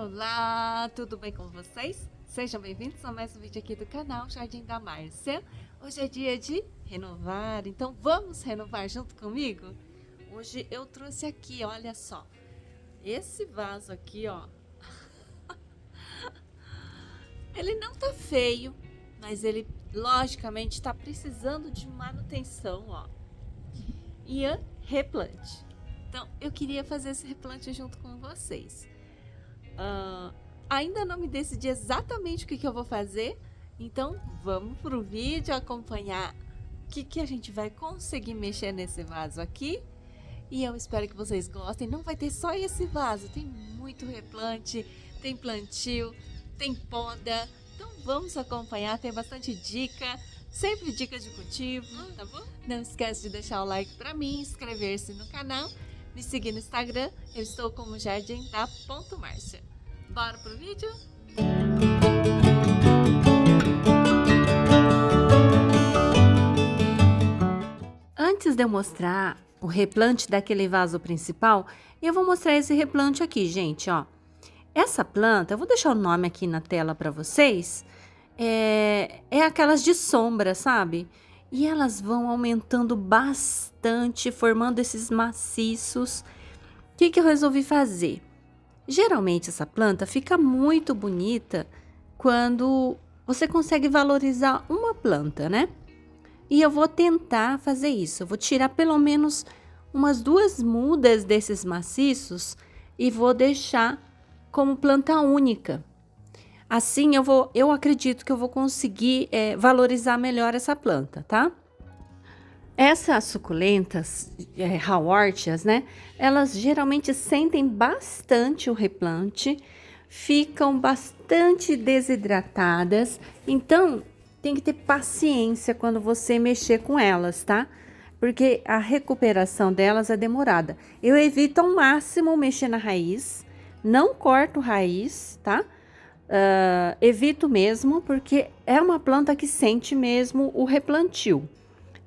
Olá, tudo bem com vocês? Sejam bem-vindos a mais um vídeo aqui do canal Jardim da Márcia. Hoje é dia de renovar, então vamos renovar junto comigo? Hoje eu trouxe aqui, olha só, esse vaso aqui, ó. Ele não tá feio, mas ele logicamente tá precisando de manutenção, ó. E replante. Então eu queria fazer esse replante junto com vocês. Ainda não me decidi exatamente o que eu vou fazer, então vamos pro vídeo acompanhar o que a gente vai conseguir mexer nesse vaso aqui. E eu espero que vocês gostem. Não vai ter só esse vaso, tem muito replante, tem plantio, tem poda. Então vamos acompanhar, tem bastante dica, sempre dicas de cultivo, tá bom? Não esquece de deixar o like para mim, inscrever-se no canal, me seguir no Instagram, eu estou como jardim.márcia. Bora pro vídeo? Antes de eu mostrar o replante daquele vaso principal, eu vou mostrar esse replante aqui, gente, ó. Essa planta, eu vou deixar o nome aqui na tela para vocês, é aquelas de sombra, sabe? E elas vão aumentando bastante, formando esses maciços. O que eu resolvi fazer? Geralmente essa planta fica muito bonita quando você consegue valorizar uma planta, né? E eu vou tentar fazer isso. Eu vou tirar pelo menos umas 2 mudas desses maciços e vou deixar como planta única. Assim eu acredito que eu vou conseguir valorizar melhor essa planta, tá? Essas suculentas, Haworthias, né? Elas geralmente sentem bastante o replante, ficam bastante desidratadas, então tem que ter paciência quando você mexer com elas, tá? Porque a recuperação delas é demorada. Eu evito ao máximo mexer na raiz, não corto raiz, tá? Evito mesmo, porque é uma planta que sente mesmo o replantio.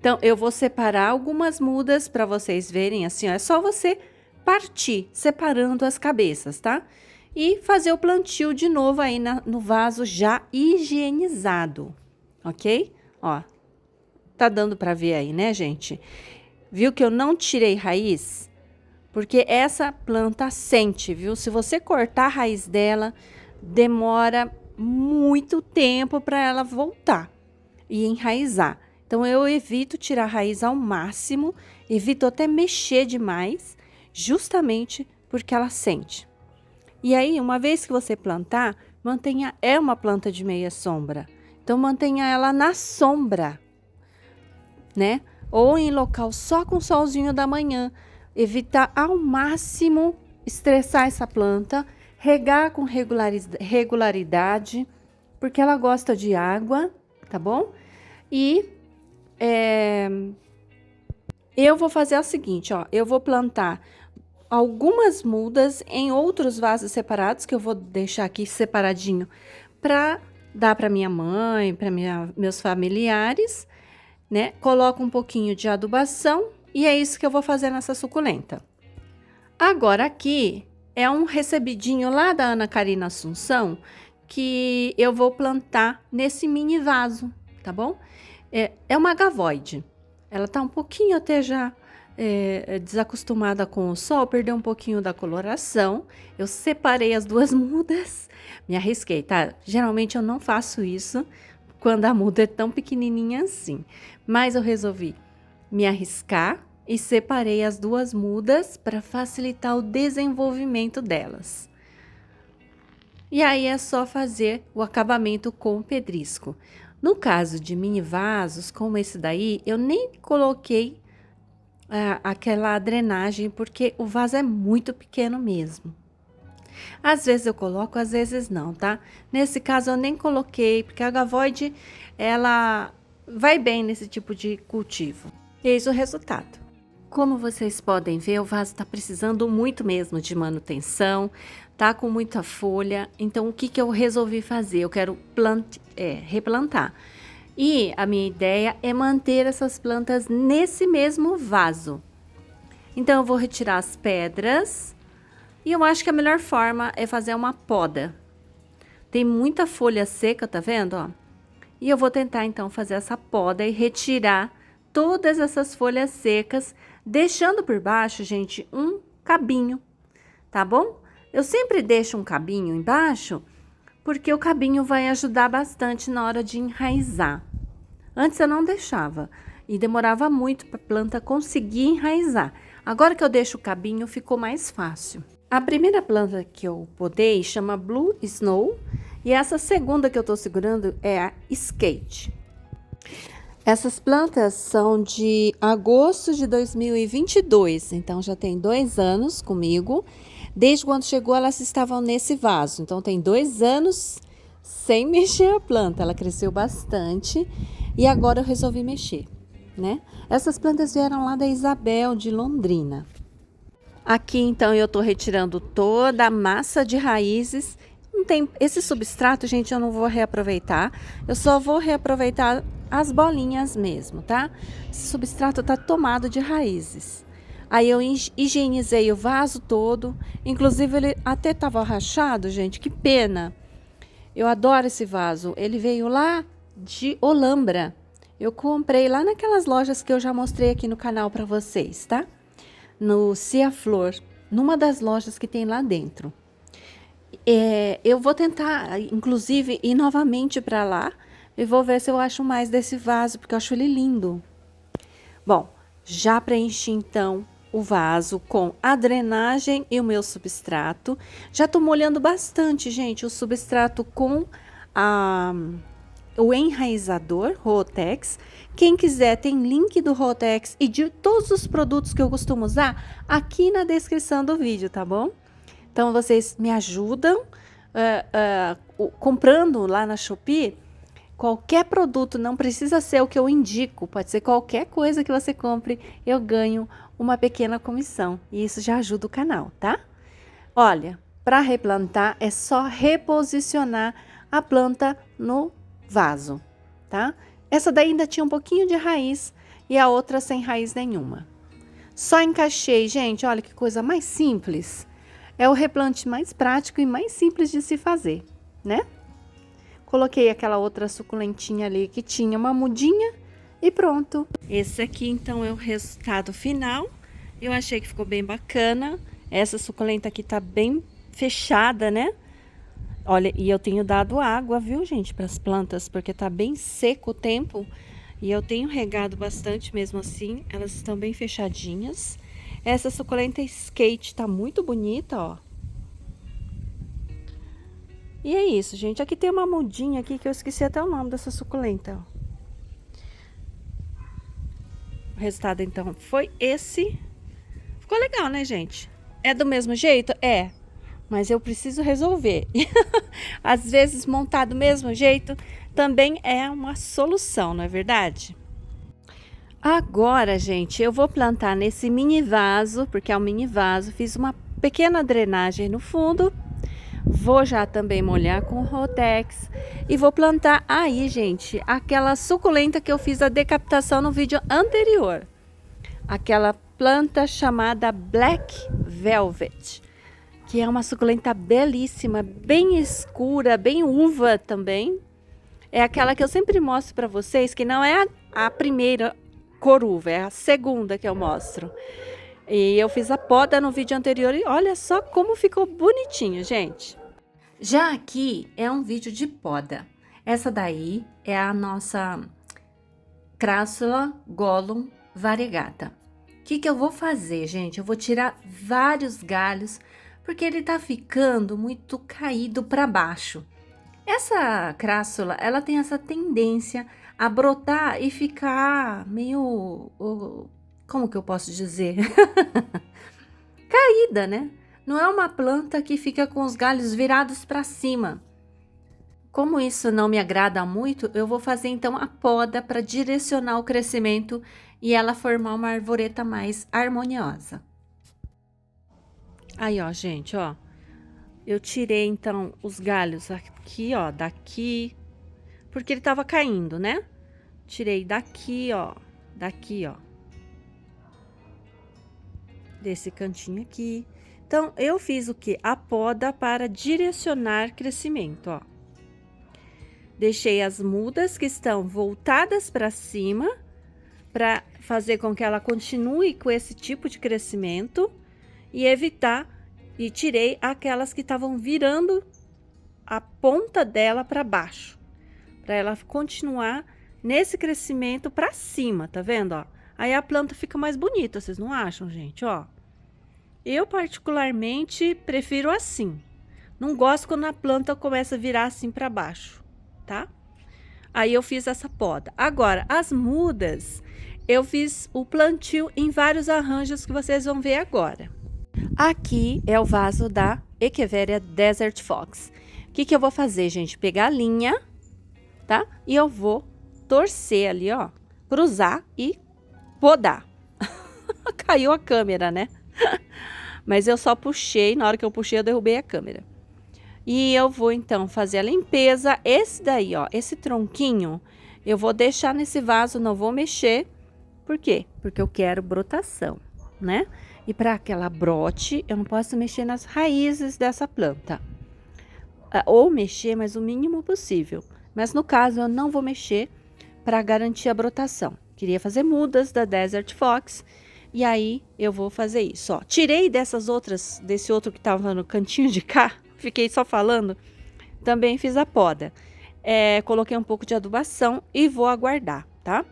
Então, eu vou separar algumas mudas para vocês verem, assim, ó, é só você partir, separando as cabeças, tá? E fazer o plantio de novo aí no vaso já higienizado, ok? Ó, tá dando para ver aí, né, gente? Viu que eu não tirei raiz? Porque essa planta sente, viu? Se você cortar a raiz dela, demora muito tempo para ela voltar e enraizar. Então, eu evito tirar a raiz ao máximo, evito até mexer demais, justamente porque ela sente. E aí, uma vez que você plantar, é uma planta de meia sombra, então mantenha ela na sombra, né? Ou em local só com solzinho da manhã, evitar ao máximo estressar essa planta, regar com regularidade, porque ela gosta de água, tá bom? E eu vou fazer o seguinte, ó, eu vou plantar algumas mudas em outros vasos separados, que eu vou deixar aqui separadinho para dar para minha mãe, para meus familiares, né? Coloco um pouquinho de adubação e é isso que eu vou fazer nessa suculenta. Agora aqui é um recebidinho lá da Ana Karina Assunção que eu vou plantar nesse mini vaso, tá bom? É uma gavoide. Ela tá um pouquinho até já desacostumada com o sol, perdeu um pouquinho da coloração. Eu separei as 2 mudas, me arrisquei, tá? Geralmente eu não faço isso quando a muda é tão pequenininha assim. Mas eu resolvi me arriscar e separei as 2 mudas para facilitar o desenvolvimento delas. E aí é só fazer o acabamento com o pedrisco. No caso de mini vasos, como esse daí, eu nem coloquei aquela drenagem, porque o vaso é muito pequeno mesmo. Às vezes eu coloco, às vezes não, tá? Nesse caso eu nem coloquei, porque a gavoide, ela vai bem nesse tipo de cultivo. Eis o resultado. Como vocês podem ver, o vaso tá precisando muito mesmo de manutenção, tá com muita folha. Então, o que eu resolvi fazer? Eu quero replantar. E a minha ideia é manter essas plantas nesse mesmo vaso. Então, eu vou retirar as pedras E eu acho que a melhor forma é fazer uma poda. Tem muita folha seca, tá vendo, ó? E eu vou tentar, então, fazer essa poda e retirar todas essas folhas secas, deixando por baixo, gente, um cabinho, tá bom? Eu sempre deixo um cabinho embaixo, porque o cabinho vai ajudar bastante na hora de enraizar. Antes eu não deixava e demorava muito para a planta conseguir enraizar. Agora que eu deixo o cabinho, ficou mais fácil. A primeira planta que eu podei chama Blue Snow e essa segunda que eu tô segurando é a Skate. Essas plantas são de agosto de 2022, então já tem 2 anos comigo. Desde quando chegou, elas estavam nesse vaso, então tem 2 anos sem mexer a planta. Ela cresceu bastante e agora eu resolvi mexer, né? Essas plantas vieram lá da Isabel, de Londrina. Aqui, então, eu tô retirando toda a massa de raízes. Não tem esse substrato, gente, eu não vou reaproveitar. Eu só vou reaproveitar as bolinhas mesmo, tá? Esse substrato tá tomado de raízes. Aí eu higienizei o vaso todo. Inclusive, ele até tava rachado, gente, que pena. Eu adoro esse vaso. Ele veio lá de Olambra. Eu comprei lá naquelas lojas que eu já mostrei aqui no canal para vocês, tá? No Cia Flor, numa das lojas que tem lá dentro. Eu vou tentar, inclusive, ir novamente para lá e vou ver se eu acho mais desse vaso, porque eu acho ele lindo. Bom, já preenchi então o vaso com a drenagem e o meu substrato. Já tô molhando bastante, gente, o substrato com o enraizador Rotex. Quem quiser, tem link do Rotex e de todos os produtos que eu costumo usar aqui na descrição do vídeo, tá bom? Então, vocês me ajudam comprando lá na Shopee. Qualquer produto, não precisa ser o que eu indico, pode ser qualquer coisa que você compre, eu ganho uma pequena comissão. E isso já ajuda o canal, tá? Olha, para replantar é só reposicionar a planta no vaso, tá? Essa daí ainda tinha um pouquinho de raiz e a outra sem raiz nenhuma. Só encaixei, gente, olha que coisa mais simples. É o replante mais prático e mais simples de se fazer, né? Coloquei aquela outra suculentinha ali que tinha uma mudinha e pronto. Esse aqui, então, é o resultado final. Eu achei que ficou bem bacana. Essa suculenta aqui tá bem fechada, né? Olha, e eu tenho dado água, viu, gente, para as plantas, porque tá bem seco o tempo. E eu tenho regado bastante mesmo assim. Elas estão bem fechadinhas. Essa suculenta Skate tá muito bonita, ó. E é isso, gente. Aqui tem uma mudinha aqui que eu esqueci até o nome dessa suculenta, ó. O resultado, então, foi esse. Ficou legal, né, gente? É do mesmo jeito? É. Mas eu preciso resolver. Às vezes, montar do mesmo jeito também é uma solução, não é verdade? Agora, gente, eu vou plantar nesse mini vaso, porque é um mini vaso. Fiz uma pequena drenagem no fundo. Vou já também molhar com Rotex. E vou plantar aí, gente, aquela suculenta que eu fiz a decapitação no vídeo anterior. Aquela planta chamada Black Velvet, que é uma suculenta belíssima, bem escura, bem uva também. É aquela que eu sempre mostro para vocês, que não é a primeira cor uva, é a segunda que eu mostro. E eu fiz a poda no vídeo anterior e olha só como ficou bonitinho, gente. Já aqui é um vídeo de poda. Essa daí é a nossa Crassula Gollum variegata. O que eu vou fazer, gente? Eu vou tirar vários galhos, porque ele tá ficando muito caído para baixo. Essa crassula, ela tem essa tendência a brotar e ficar meio, como que eu posso dizer? Caída, né? Não é uma planta que fica com os galhos virados para cima. Como isso não me agrada muito, eu vou fazer então a poda para direcionar o crescimento e ela formar uma arvoreta mais harmoniosa. Aí, ó, gente, ó. Eu tirei, então, os galhos aqui, ó, daqui, porque ele tava caindo, né? Tirei daqui, ó, desse cantinho aqui. Então, eu fiz o quê? A poda para direcionar crescimento, ó. Deixei as mudas que estão voltadas para cima, para fazer com que ela continue com esse tipo de crescimento e evitar, e tirei aquelas que estavam virando a ponta dela para baixo, para ela continuar nesse crescimento para cima, tá vendo, ó? Aí a planta fica mais bonita, vocês não acham, gente, ó? Eu particularmente prefiro assim. Não gosto quando a planta começa a virar assim para baixo, tá? Aí eu fiz essa poda. Agora, as mudas, eu fiz o plantio em vários arranjos que vocês vão ver agora. Aqui é o vaso da Echeveria Desert Fox. O que eu vou fazer, gente? Pegar a linha, tá? E eu vou torcer ali, ó, cruzar e podar. Caiu a câmera, né? Mas eu só puxei, na hora que eu puxei eu derrubei a câmera. E eu vou então fazer a limpeza. Esse daí, ó, esse tronquinho, eu vou deixar nesse vaso, não vou mexer. Por quê? Porque eu quero brotação, né? E para que ela brote, eu não posso mexer nas raízes dessa planta. Ou mexer, mas o mínimo possível. Mas no caso, eu não vou mexer para garantir a brotação. Queria fazer mudas da Desert Fox. E aí, eu vou fazer isso, ó. Tirei dessas outras, desse outro que tava no cantinho de cá. Fiquei só falando. Também fiz a poda. Coloquei um pouco de adubação e vou aguardar, tá?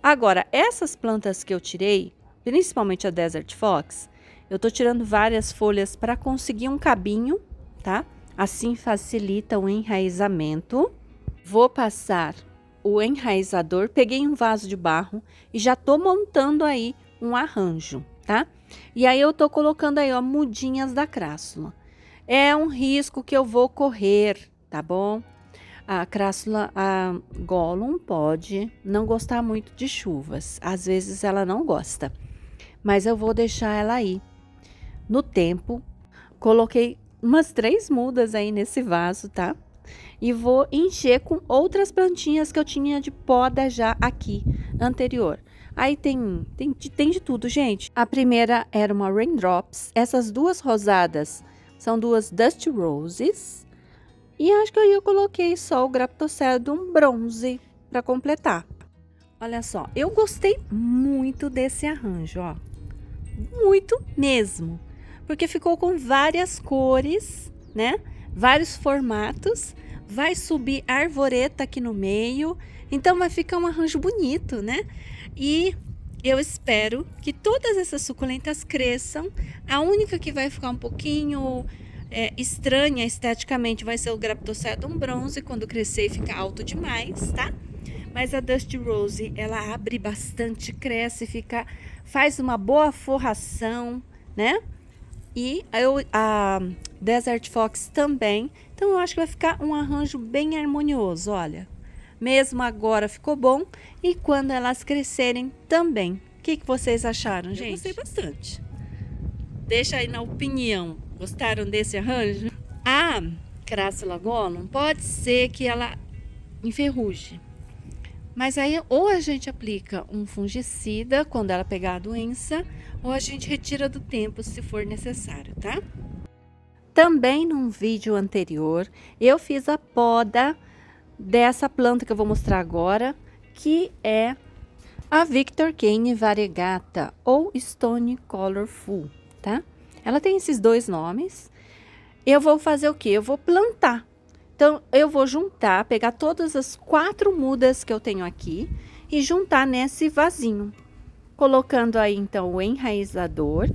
Agora, essas plantas que eu tirei, principalmente a Desert Fox, eu tô tirando várias folhas para conseguir um cabinho, tá? Assim facilita o enraizamento. Vou passar o enraizador, peguei um vaso de barro e já tô montando aí um arranjo, tá? E aí eu tô colocando aí, ó, mudinhas da crassula. É um risco que eu vou correr, tá bom? A crassula, a Gollum pode não gostar muito de chuvas. Às vezes ela não gosta. Mas eu vou deixar ela aí. No tempo, coloquei umas 3 mudas aí nesse vaso, tá? E vou encher com outras plantinhas que eu tinha de poda já aqui, anterior. Aí tem de tudo, gente. A primeira era uma Raindrops. Essas duas rosadas são duas Dust Roses. E acho que eu coloquei só o Graptocedum bronze para completar. Olha só, eu gostei muito desse arranjo, ó. Muito mesmo. Porque ficou com várias cores, né? Vários formatos. Vai subir arvoreta aqui no meio. Então vai ficar um arranjo bonito, né? E eu espero que todas essas suculentas cresçam. A única que vai ficar um pouquinho estranha esteticamente vai ser o Graptocedum bronze, quando crescer e ficar alto demais, tá? Mas a Dust Rose, ela abre bastante, cresce, faz uma boa forração, né? E a Desert Fox também. Então eu acho que vai ficar um arranjo bem harmonioso, olha. Mesmo agora ficou bom e quando elas crescerem também. O que vocês acharam, gente? Eu gostei bastante. Deixa aí na opinião. Gostaram desse arranjo? A Crassula Gollum pode ser que ela enferruje. Mas aí ou a gente aplica um fungicida quando ela pegar a doença, ou a gente retira do tempo se for necessário, tá? Também num vídeo anterior, eu fiz a poda dessa planta que eu vou mostrar agora, que é a Victor Kane Variegata ou Stone Colorful, tá? Ela tem esses dois nomes. Eu vou fazer o quê? Eu vou plantar. Então, eu vou juntar, pegar todas as 4 mudas que eu tenho aqui e juntar nesse vasinho. Colocando aí, então, o enraizador.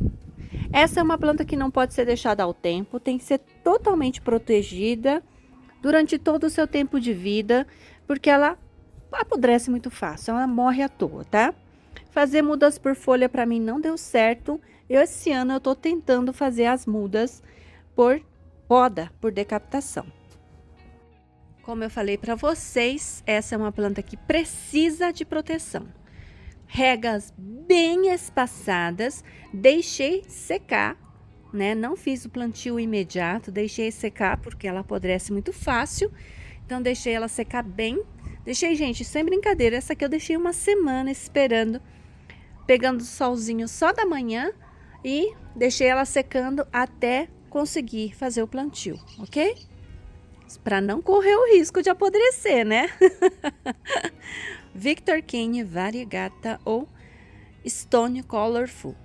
Essa é uma planta que não pode ser deixada ao tempo, tem que ser totalmente protegida durante todo o seu tempo de vida, porque ela apodrece muito fácil, ela morre à toa, tá? Fazer mudas por folha para mim não deu certo. Esse ano eu tô tentando fazer as mudas por poda, por decapitação. Como eu falei para vocês, essa é uma planta que precisa de proteção. Regas bem espaçadas, deixei secar, né? Não fiz o plantio imediato, deixei secar porque ela apodrece muito fácil. Então, deixei ela secar bem. Deixei, gente, sem brincadeira, essa aqui eu deixei uma semana esperando, pegando o solzinho só da manhã e deixei ela secando até conseguir fazer o plantio, ok? Para não correr o risco de apodrecer, né? Victor King Variegata ou Stone Colorful.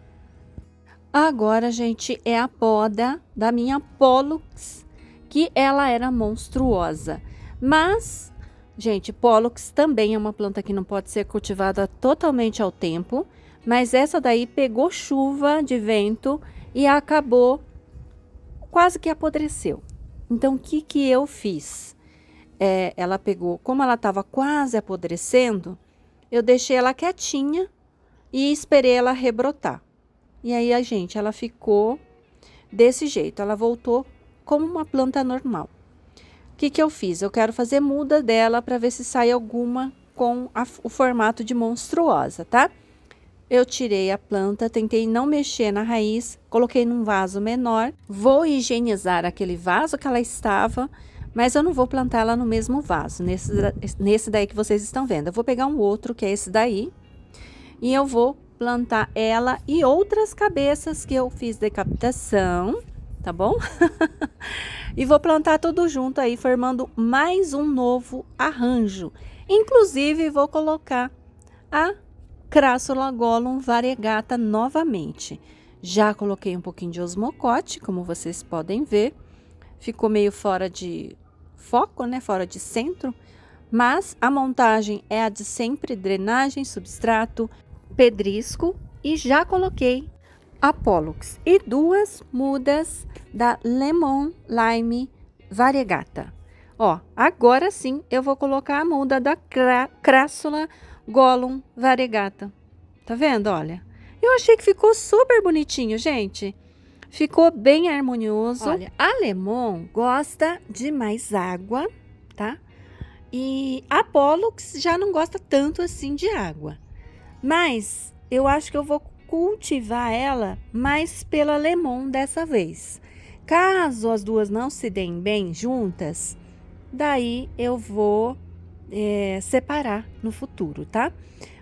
Agora, gente, é a poda da minha Pollux, que ela era monstruosa. Mas, gente, Pollux também é uma planta que não pode ser cultivada totalmente ao tempo. Mas essa daí pegou chuva de vento e acabou, quase que apodreceu. Então, o que eu fiz? Ela pegou, como ela estava quase apodrecendo, eu deixei ela quietinha e esperei ela rebrotar. E aí, ela ficou desse jeito. Ela voltou como uma planta normal. O que eu fiz? Eu quero fazer muda dela para ver se sai alguma com o formato de monstruosa, tá? Eu tirei a planta, tentei não mexer na raiz, coloquei num vaso menor. Vou higienizar aquele vaso que ela estava, mas eu não vou plantar ela no mesmo vaso, nesse daí que vocês estão vendo. Eu vou pegar um outro, que é esse daí, e eu vou plantar ela e outras cabeças que eu fiz decapitação, tá bom? E vou plantar tudo junto aí, formando mais um novo arranjo. Inclusive, vou colocar a Crassula Gollum Variegata novamente. Já coloquei um pouquinho de osmocote, como vocês podem ver. Ficou meio fora de foco, né? Fora de centro. Mas a montagem é a de sempre: drenagem, substrato, pedrisco. E já coloquei a Pollux e 2 mudas da Lemon Lime Variegata. Ó, agora sim eu vou colocar a muda da Crassula Gollum Variegata. Tá vendo? Olha, eu achei que ficou super bonitinho, gente. Ficou bem harmonioso. Olha, a Lemon gosta de mais água, tá? E a Pollux já não gosta tanto assim de água. Mas eu acho que eu vou cultivar ela mais pela Lemon dessa vez. Caso as duas não se deem bem juntas, daí eu vou separar no futuro, tá?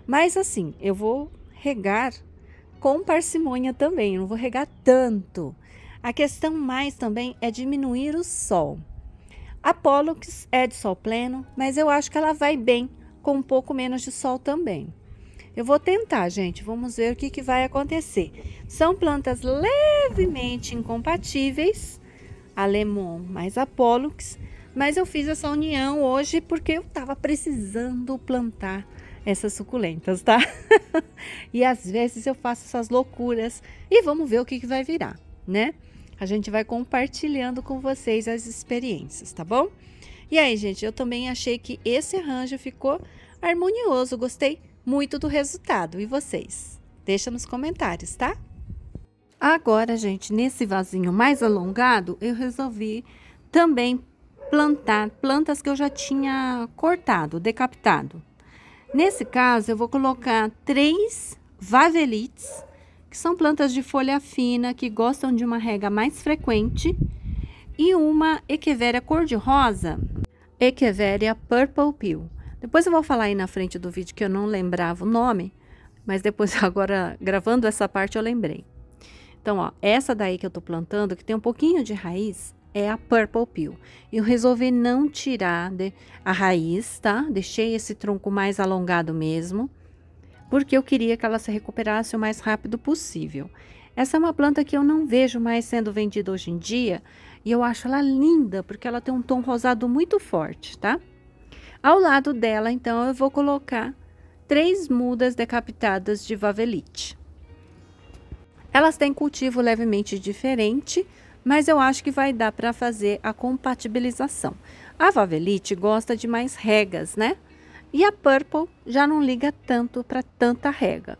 Mas assim, eu vou regar com parcimônia também, eu não vou regar tanto. A questão mais também é diminuir o sol. A Pollux é de sol pleno, mas eu acho que ela vai bem com um pouco menos de sol também. Eu vou tentar, gente, vamos ver o que vai acontecer. São plantas levemente incompatíveis, a Lemon mais a Pollux, mas eu fiz essa união hoje porque eu tava precisando plantar essas suculentas, tá? E às vezes eu faço essas loucuras e vamos ver o que vai virar, né? A gente vai compartilhando com vocês as experiências, tá bom? E aí, gente, eu também achei que esse arranjo ficou harmonioso, gostei muito do resultado. E vocês? Deixa nos comentários, tá? Agora, gente, nesse vasinho mais alongado, eu resolvi também plantar plantas que eu já tinha cortado, decapitado. Nesse caso, eu vou colocar 3 Vavelites, que são plantas de folha fina, que gostam de uma rega mais frequente, e uma Echeveria cor-de-rosa, Echeveria Purple Peel. Depois eu vou falar aí na frente do vídeo que eu não lembrava o nome, mas depois agora gravando essa parte eu lembrei. Então, ó, essa daí que eu tô plantando, que tem um pouquinho de raiz, é a Purple Peel. Eu resolvi não tirar a raiz, tá? Deixei esse tronco mais alongado mesmo, porque eu queria que ela se recuperasse o mais rápido possível. Essa é uma planta que eu não vejo mais sendo vendida hoje em dia, e eu acho ela linda, porque ela tem um tom rosado muito forte, tá? Ao lado dela, então, eu vou colocar 3 mudas decapitadas de Vavelite. Elas têm cultivo levemente diferente, mas eu acho que vai dar para fazer a compatibilização. A Vavelite gosta de mais regas, né? E a Purple já não liga tanto para tanta rega.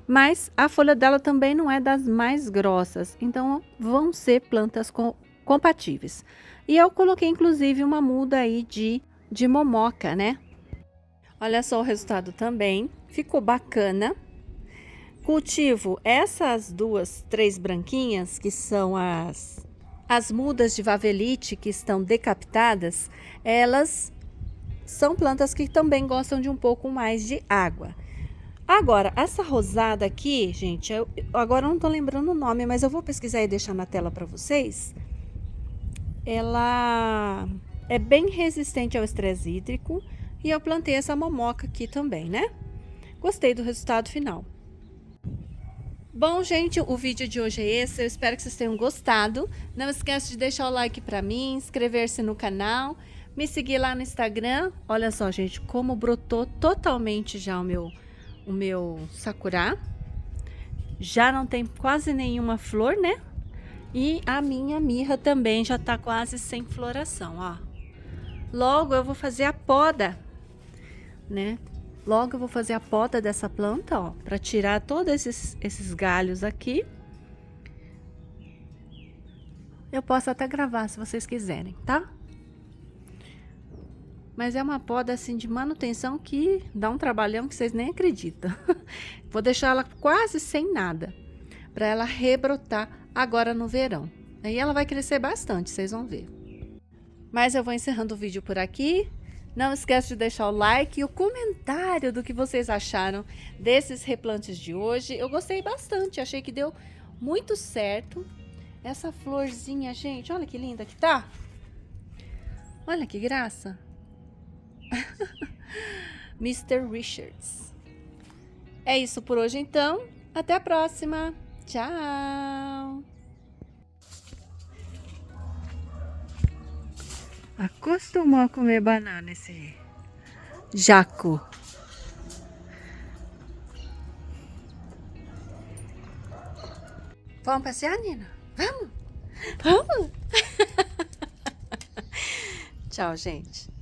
Mas a folha dela também não é das mais grossas, então vão ser plantas compatíveis. E eu coloquei inclusive uma muda aí de momoca, né? Olha só o resultado também, ficou bacana. Cultivo essas 3 branquinhas, que são as mudas de Vavelite que estão decapitadas. Elas são plantas que também gostam de um pouco mais de água. Agora, essa rosada aqui, gente, agora eu não tô lembrando o nome, mas eu vou pesquisar e deixar na tela para vocês. Ela é bem resistente ao estresse hídrico e eu plantei essa momoca aqui também, né? Gostei do resultado final. Bom, gente, o vídeo de hoje é esse. Eu espero que vocês tenham gostado. Não esquece de deixar o like para mim, inscrever-se no canal, me seguir lá no Instagram. Olha só, gente, como brotou totalmente já o meu sakura. Já não tem quase nenhuma flor, né? E a minha mirra também já tá quase sem floração, ó. Logo eu vou fazer a poda, né? Logo eu vou fazer a poda dessa planta, ó, para tirar todos esses galhos aqui. Eu posso até gravar se vocês quiserem, tá? Mas é uma poda assim de manutenção que dá um trabalhão que vocês nem acreditam. Vou deixar ela quase sem nada, para ela rebrotar agora no verão. Aí ela vai crescer bastante, vocês vão ver. Mas eu vou encerrando o vídeo por aqui. Não esquece de deixar o like e o comentário do que vocês acharam desses replantes de hoje. Eu gostei bastante, achei que deu muito certo. Essa florzinha, gente, olha que linda que tá. Olha que graça. Mr. Richards. É isso por hoje então. Até a próxima. Tchau. Acostumou a comer banana esse jaco. Vamos passear, Nina? Vamos? Vamos? Tchau, gente.